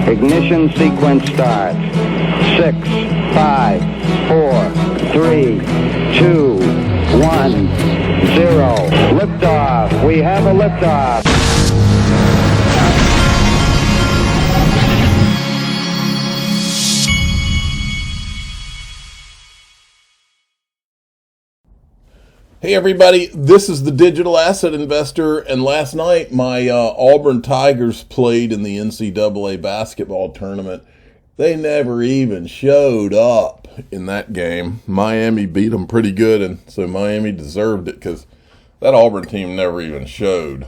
Ignition sequence starts. 6, 5, 4, 3, 2, 1, 0. Liftoff. We have a liftoff. Hey everybody, this is the Digital Asset Investor, and last night my Auburn Tigers played in the NCAA basketball tournament. They never even showed up in that game. Miami beat them pretty good, and so Miami deserved it because that Auburn team never even showed.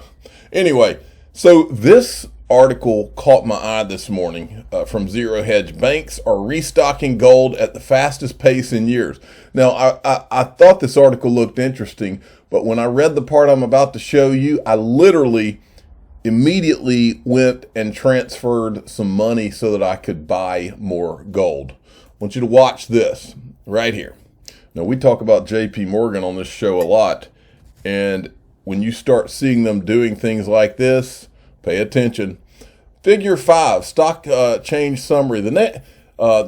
Anyway, so this article caught my eye this morning from Zero Hedge. Banks are restocking gold at the fastest pace in years. Now, I thought this article looked interesting, but when I read the part I'm about to show you, I literally immediately went and transferred some money so that I could buy more gold. I want you to watch this right here. Now, we talk about JP Morgan on this show a lot, and when you start seeing them doing things like this, pay attention. Figure 5, stock change summary. The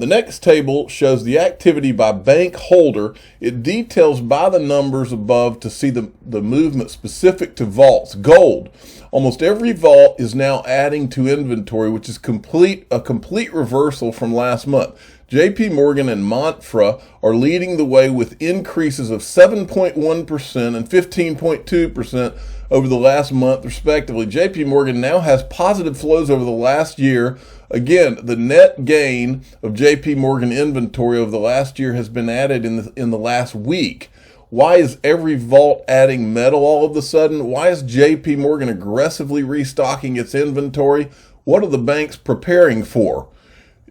next table shows the activity by bank holder. It details by the numbers above to see the movement specific to vaults. Gold. Almost every vault is now adding to inventory, which is a complete reversal from last month. JP Morgan and Mantra are leading the way with increases of 7.1% and 15.2% over the last month, respectively. JP Morgan now has positive flows over the last year. Again, the net gain of JP Morgan inventory over the last year has been added in the last week. Why is every vault adding metal all of a sudden? Why is JP Morgan aggressively restocking its inventory? What are the banks preparing for?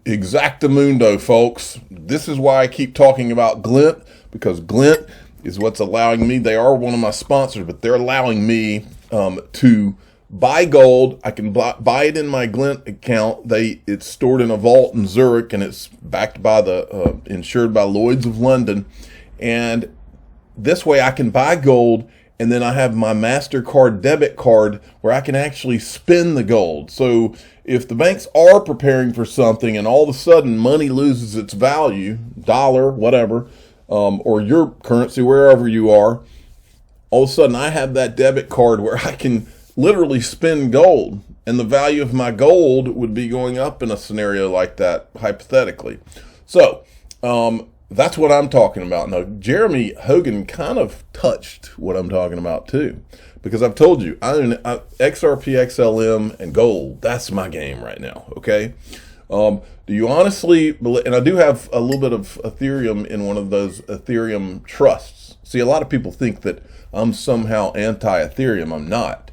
Exactamundo, folks. This is why I keep talking about Glint, because Glint is what's allowing me. They are one of my sponsors, but they're allowing me to buy gold. I can buy it in my Glint account. It's stored in a vault in Zurich, and it's backed by insured by Lloyd's of London. And this way I can buy gold, and then I have my MasterCard debit card where I can actually spend the gold. So if the banks are preparing for something and all of a sudden money loses its value, dollar, whatever, or your currency, wherever you are, all of a sudden I have that debit card where I can literally spend gold, and the value of my gold would be going up in a scenario like that, hypothetically. So that's what I'm talking about. Now, Jeremy Hogan kind of touched what I'm talking about too, because I've told you, XRP, XLM, and gold, that's my game right now, okay? Do you honestly believe, and I do have a little bit of Ethereum in one of those Ethereum trusts. See, a lot of people think that I'm somehow anti-Ethereum. I'm not.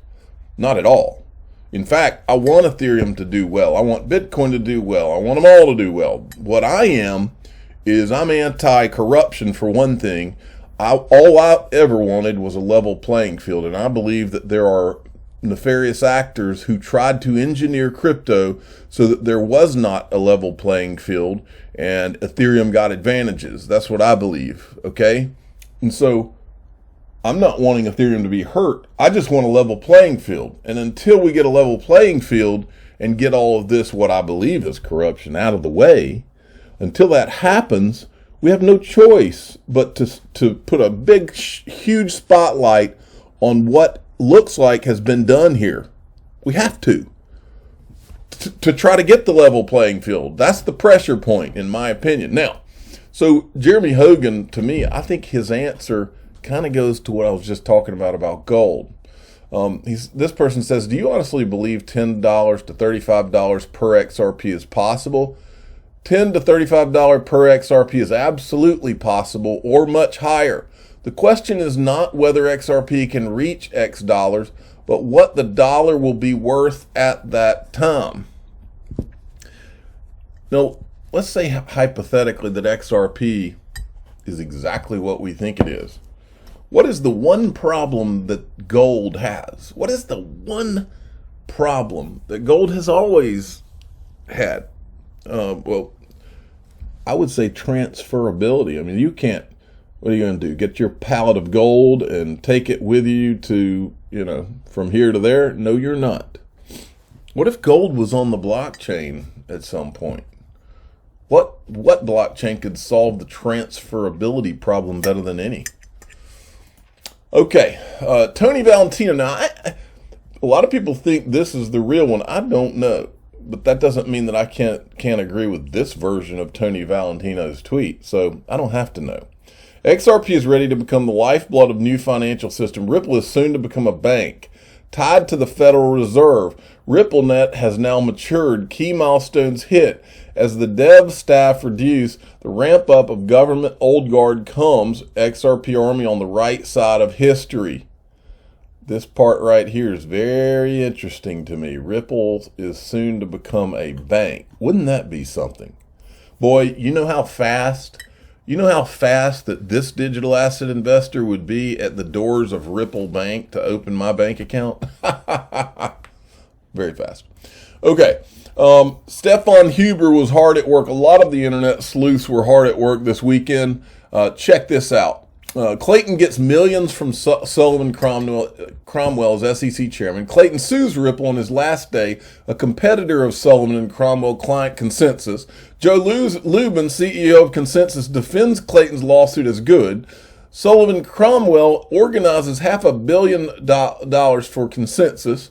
Not at all. In fact, I want Ethereum to do well. I want Bitcoin to do well. I want them all to do well. What I am is I'm anti-corruption for one thing. All I ever wanted was a level playing field, and I believe that there are nefarious actors who tried to engineer crypto so that there was not a level playing field, and Ethereum got advantages. That's what I believe, okay? And so I'm not wanting Ethereum to be hurt. I just want a level playing field. And until we get a level playing field and get all of this, what I believe is corruption, out of the way, until that happens, we have no choice but to put a big, huge spotlight on what looks like has been done here. We have to try to get the level playing field. That's the pressure point, in my opinion. Now, so Jeremy Hogan, to me, I think his answer kind of goes to what I was just talking about gold. This person says, do you honestly believe $10 to $35 per XRP is possible? $10 to $35 per XRP is absolutely possible, or much higher. The question is not whether XRP can reach X dollars, but what the dollar will be worth at that time. Now, let's say hypothetically that XRP is exactly what we think it is. What is the one problem that gold has? What is the one problem that gold has always had? Well, I would say transferability. I mean, you can't, what are you going to do? Get your pallet of gold and take it with you to, from here to there? No, you're not. What if gold was on the blockchain at some point? What blockchain could solve the transferability problem better than any? Okay, Tony Valentino. Now, a lot of people think this is the real one. I don't know, but that doesn't mean that I can't agree with this version of Tony Valentino's tweet. So I don't have to know. XRP is ready to become the lifeblood of new financial system. Ripple is soon to become a bank tied to the Federal Reserve. RippleNet has now matured. Key milestones hit. As the dev staff reduce, the ramp up of government old guard comes. XRP Army on the right side of history. This part right here is very interesting to me. Ripple is soon to become a bank. Wouldn't that be something? Boy, you know how fast that this digital asset investor would be at the doors of Ripple Bank to open my bank account? Very fast. Okay. Stefan Huber was hard at work. A lot of the internet sleuths were hard at work this weekend. Check this out. Clayton gets millions from Sullivan Cromwell as SEC chairman. Clayton sues Ripple on his last day, a competitor of Sullivan and Cromwell client Consensus. Joe Lubin, CEO of Consensus, defends Clayton's lawsuit as good. Sullivan Cromwell organizes $500 million for Consensus.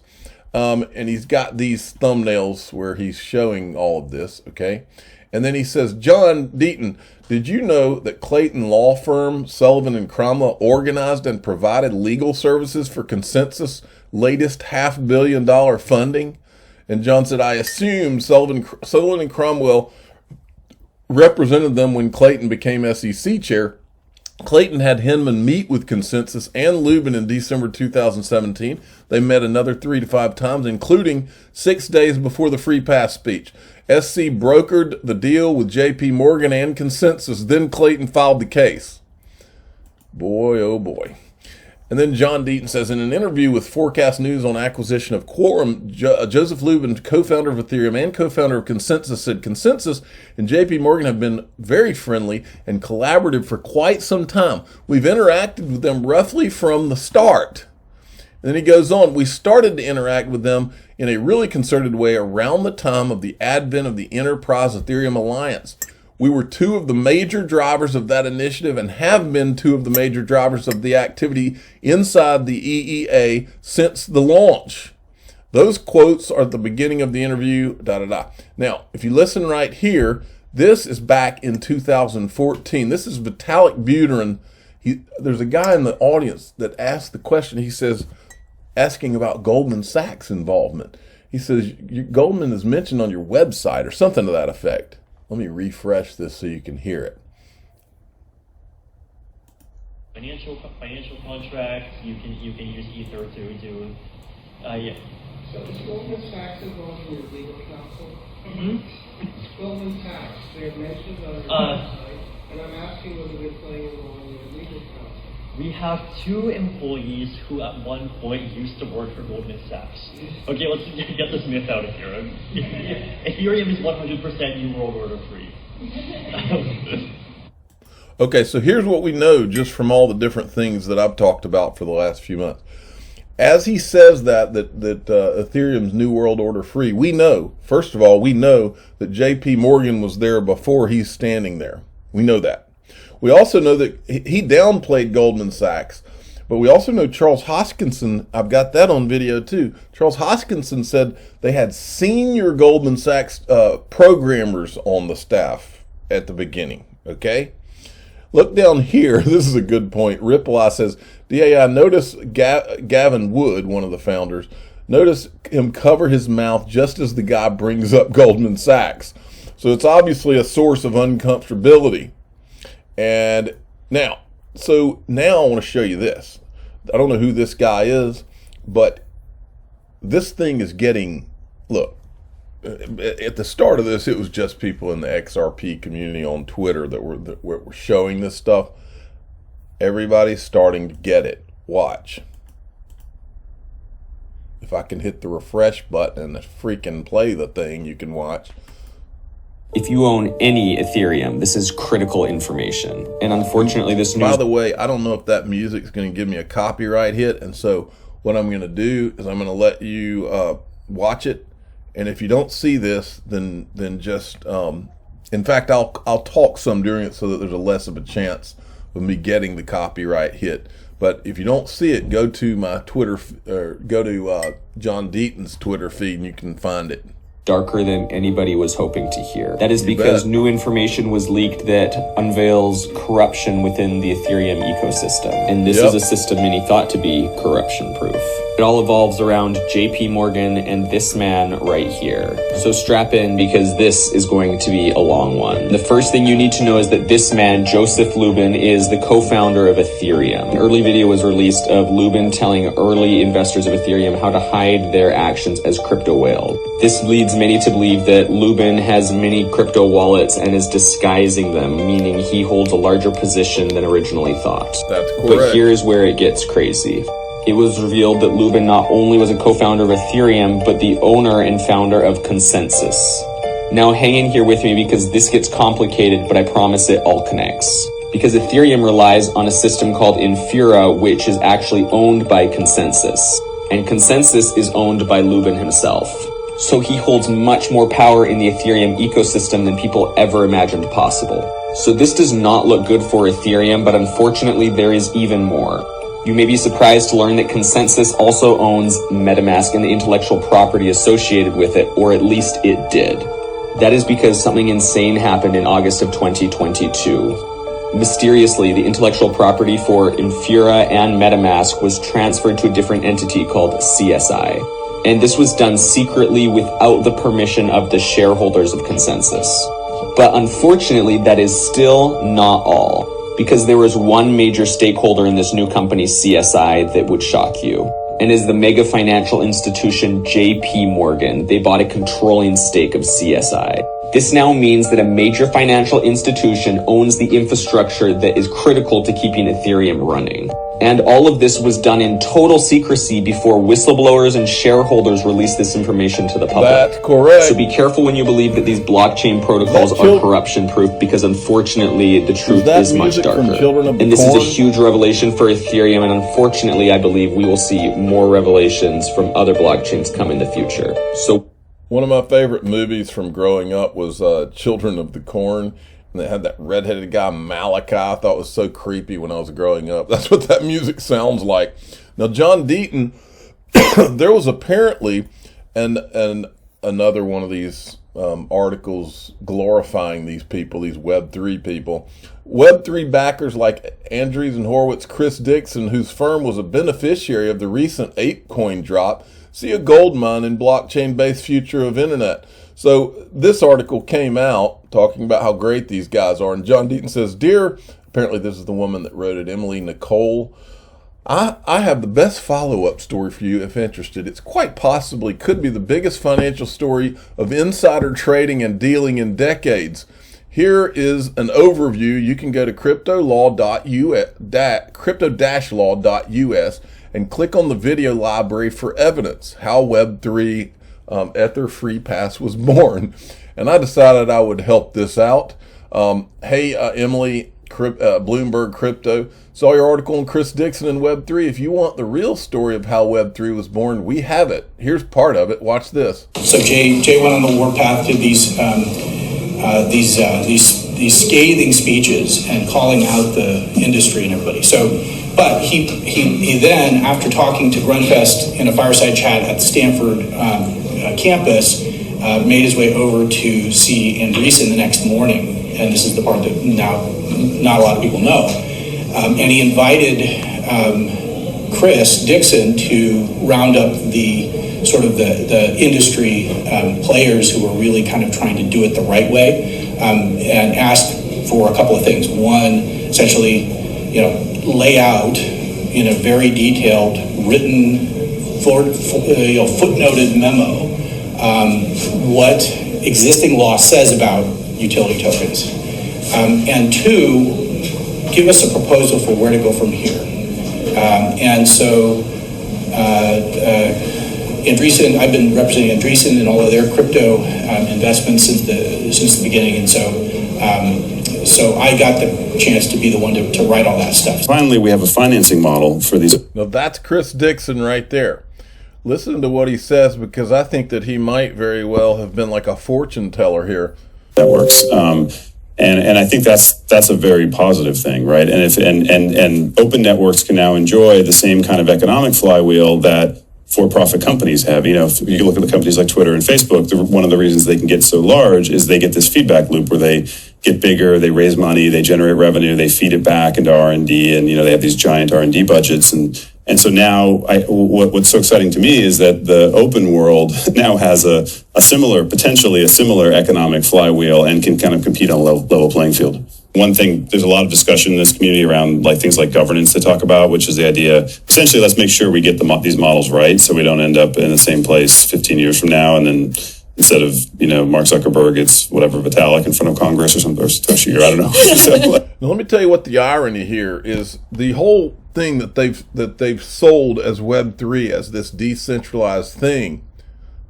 And he's got these thumbnails where he's showing all of this, okay? And then he says, John Deaton, did you know that Clayton law firm Sullivan and Cromwell organized and provided legal services for Consensus' latest $500 million funding? And John said, I assume Sullivan and Cromwell represented them when Clayton became SEC chair. Clayton had Hinman meet with Consensus and Lubin in December 2017. They met another 3 to 5 times, including 6 days before the free pass speech. SC brokered the deal with JP Morgan and Consensus. Then Clayton filed the case. Boy, oh boy. And then John Deaton says, in an interview with Forecast News on acquisition of Quorum, Joseph Lubin, co-founder of Ethereum and co-founder of Consensus, said Consensus and JP Morgan have been very friendly and collaborative for quite some time. We've interacted with them roughly from the start. And then he goes on, we started to interact with them in a really concerted way around the time of the advent of the Enterprise Ethereum Alliance. We were 2 of the major drivers of that initiative and have been 2 of the major drivers of the activity inside the EEA since the launch. Those quotes are at the beginning of the interview, Now, if you listen right here, this is back in 2014. This is Vitalik Buterin. There's a guy in the audience that asked the question. He says, asking about Goldman Sachs involvement. He says, Goldman is mentioned on your website or something to that effect. Let me refresh this so you can hear it. Financial contracts. You can use Ether to do. Yeah. So is Goldman Sachs involved in your legal counsel? Mm-hmm. Goldman Sachs, they're mentioned on your website, and I'm asking whether they're playing a role in your legal counsel. We have 2 employees who at one point used to work for Goldman Sachs. Okay, let's get this myth out of here. Ethereum is 100% New World Order free. Okay, so here's what we know just from all the different things that I've talked about for the last few months. As he says that Ethereum's New World Order free, we know, first of all, we know that JP Morgan was there before he's standing there. We know that. We also know that he downplayed Goldman Sachs, but we also know Charles Hoskinson, I've got that on video too. Charles Hoskinson said they had senior Goldman Sachs programmers on the staff at the beginning, okay? Look down here. This is a good point. Ripple says, DAI, notice Gavin Wood, one of the founders, notice him cover his mouth just as the guy brings up Goldman Sachs. So it's obviously a source of uncomfortability. And now I want to show you this. I don't know who this guy is, but this thing is getting, look, at the start of this, it was just people in the XRP community on Twitter that were showing this stuff. Everybody's starting to get it. Watch. If I can hit the refresh button and freaking play the thing, you can watch. If you own any Ethereum, this is critical information. And unfortunately, this news... By the way, I don't know if that music is going to give me a copyright hit. And so what I'm going to do is I'm going to let you watch it. And if you don't see this, then just in fact, I'll talk some during it so that there's a less of a chance of me getting the copyright hit. But if you don't see it, go to my Twitter, or go to John Deaton's Twitter feed, and you can find it. Darker than anybody was hoping to hear. That is You because bet. new information was leaked that unveils corruption within the Ethereum ecosystem. And this Yep. is a system many thought to be corruption proof. It all evolves around JP Morgan and this man right here. So strap in, because this is going to be a long one. The first thing you need to know is that this man, Joseph Lubin, is the co-founder of Ethereum. An early video was released of Lubin telling early investors of Ethereum how to hide their actions as crypto whale. This leads many to believe that Lubin has many crypto wallets and is disguising them, meaning he holds a larger position than originally thought. That's But correct. here's where it gets crazy. It was revealed that Lubin not only was a co-founder of Ethereum, but the owner and founder of Consensus. Now hang in here with me, because this gets complicated, but I promise it all connects. Because Ethereum relies on a system called Infura, which is actually owned by Consensus. And Consensus is owned by Lubin himself. So he holds much more power in the Ethereum ecosystem than people ever imagined possible. So this does not look good for Ethereum, but unfortunately there is even more. You may be surprised to learn that Consensus also owns MetaMask and the intellectual property associated with it, or at least it did. That is because something insane happened in August of 2022. Mysteriously, the intellectual property for Infura and MetaMask was transferred to a different entity called CSI. And this was done secretly without the permission of the shareholders of Consensus. But unfortunately, that is still not all. Because there was one major stakeholder in this new company, CSI, that would shock you. And is the mega financial institution JP Morgan. They bought a controlling stake of CSI. This now means that a major financial institution owns the infrastructure that is critical to keeping Ethereum running. And all of this was done in total secrecy before whistleblowers and shareholders released this information to the public. That's correct. So be careful when you believe that these blockchain protocols are corruption proof, because unfortunately the truth that is much music from darker. Children of the And this is a Corn? huge revelation for Ethereum, and unfortunately I believe we will see more revelations from other blockchains come in the future. So One of my favorite movies from growing up was Children of the Corn. And they had that redheaded guy, Malachi. I thought was so creepy when I was growing up. That's what that music sounds like. Now, John Deaton, there was apparently another one of these articles glorifying these people, these Web3 people. Web3 backers like Andreessen Horowitz, Chris Dixon, whose firm was a beneficiary of the recent ApeCoin drop, see a gold mine in blockchain-based future of internet. So this article came out talking about how great these guys are. And John Deaton says, "Dear," apparently this is the woman that wrote it, Emily Nicole, I have the best follow-up story for you if interested. It's quite possibly could be the biggest financial story of insider trading and dealing in decades. Here is an overview. You can go to crypto-law.us and click on the video library for evidence how Web3 Ether Free Pass was born. And I decided I would help this out. Hey, Emily, Bloomberg Crypto, saw your article on Chris Dixon and Web3. If you want the real story of how Web3 was born, we have it. Here's part of it. Watch this. So Jay went on the warpath, did these scathing speeches and calling out the industry and everybody. But he then, after talking to Grunfest in a fireside chat at the Stanford campus, made his way over to see Andreessen the next morning, and this is the part that now not a lot of people know. And he invited Chris Dixon to round up the industry players who were really kind of trying to do it the right way, and asked for a couple of things. One, essentially, lay out in a very detailed, written, footnoted memo what existing law says about utility tokens, and two, give us a proposal for where to go from here. And so Andreessen, I've been representing Andreessen and all of their crypto investments since the beginning, and so I got the chance to be the one to write all that stuff. Finally, we have a financing model for these. Now that's Chris Dixon right there. Listen to what he says, because I think that he might very well have been like a fortune teller here. Networks. And I think that's a very positive thing, right? And if and open networks can now enjoy the same kind of economic flywheel that for-profit companies have. You know, if you look at the companies like Twitter and Facebook, one of the reasons they can get so large is they get this feedback loop where they get bigger, they raise money, they generate revenue, they feed it back into R&D, and they have these giant R&D budgets. And so now what's so exciting to me is that the open world now has potentially a similar economic flywheel and can kind of compete on a level playing field. One thing, there's a lot of discussion in this community around things like governance to talk about, which is the idea, essentially, let's make sure we get these models right so we don't end up in the same place 15 years from now, and then instead of, Mark Zuckerberg, it's whatever, Vitalik in front of Congress or something, or Satoshi, or I don't know. Now, let me tell you what the irony here is. The whole thing that they've sold as Web3, as this decentralized thing,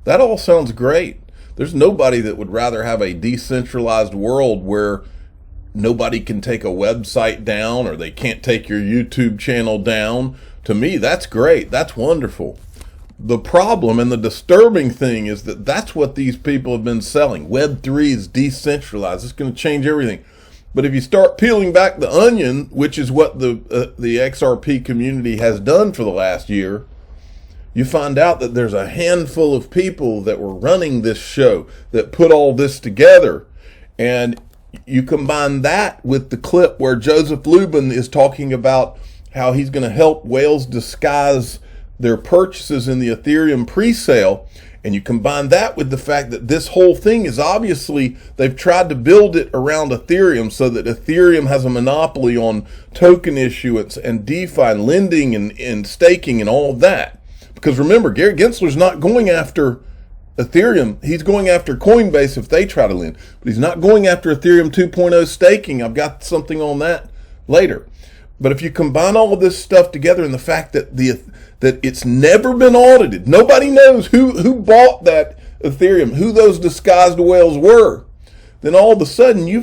that all sounds great. There's nobody that would rather have a decentralized world where nobody can take a website down or they can't take your YouTube channel down. To me, that's great. That's wonderful. The problem and the disturbing thing is that that's what these people have been selling. Web3 is decentralized. It's going to change everything. But if you start peeling back the onion, which is what the XRP community has done for the last year, you find out that there's a handful of people that were running this show that put all this together. And you combine that with the clip where Joseph Lubin is talking about how he's going to help whales disguise their purchases in the Ethereum pre-sale, and you combine that with the fact that this whole thing is obviously, they've tried to build it around Ethereum so that Ethereum has a monopoly on token issuance and DeFi and lending and staking and all of that. Because remember, Gary Gensler's not going after Ethereum. He's going after Coinbase if they try to lend, but he's not going after Ethereum 2.0 staking. I've got something on that later. But if you combine all of this stuff together and the fact that that it's never been audited, nobody knows who bought that Ethereum, who those disguised whales were, then all of a sudden you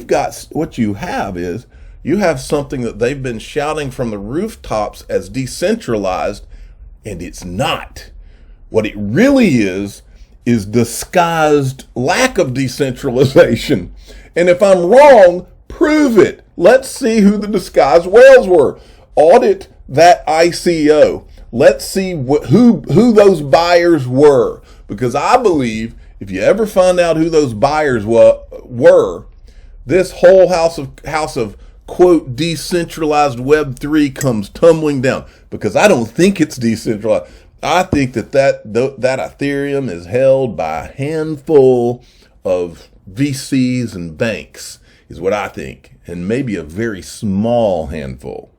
have something that they've been shouting from the rooftops as decentralized, and it's not. What it really is disguised lack of decentralization. And if I'm wrong, prove it. Let's see who the disguised whales were. Audit that ICO. Let's see who those buyers were. Because I believe if you ever find out who those buyers were, this whole house of quote decentralized Web3 comes tumbling down. Because I don't think it's decentralized. I think that Ethereum is held by a handful of VCs and banks, is what I think, and maybe a very small handful.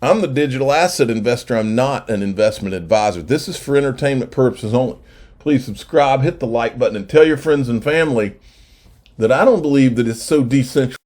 I'm the digital asset investor. I'm not an investment advisor. This is for entertainment purposes only. Please subscribe, hit the like button, and tell your friends and family that I don't believe that it's so decentralized.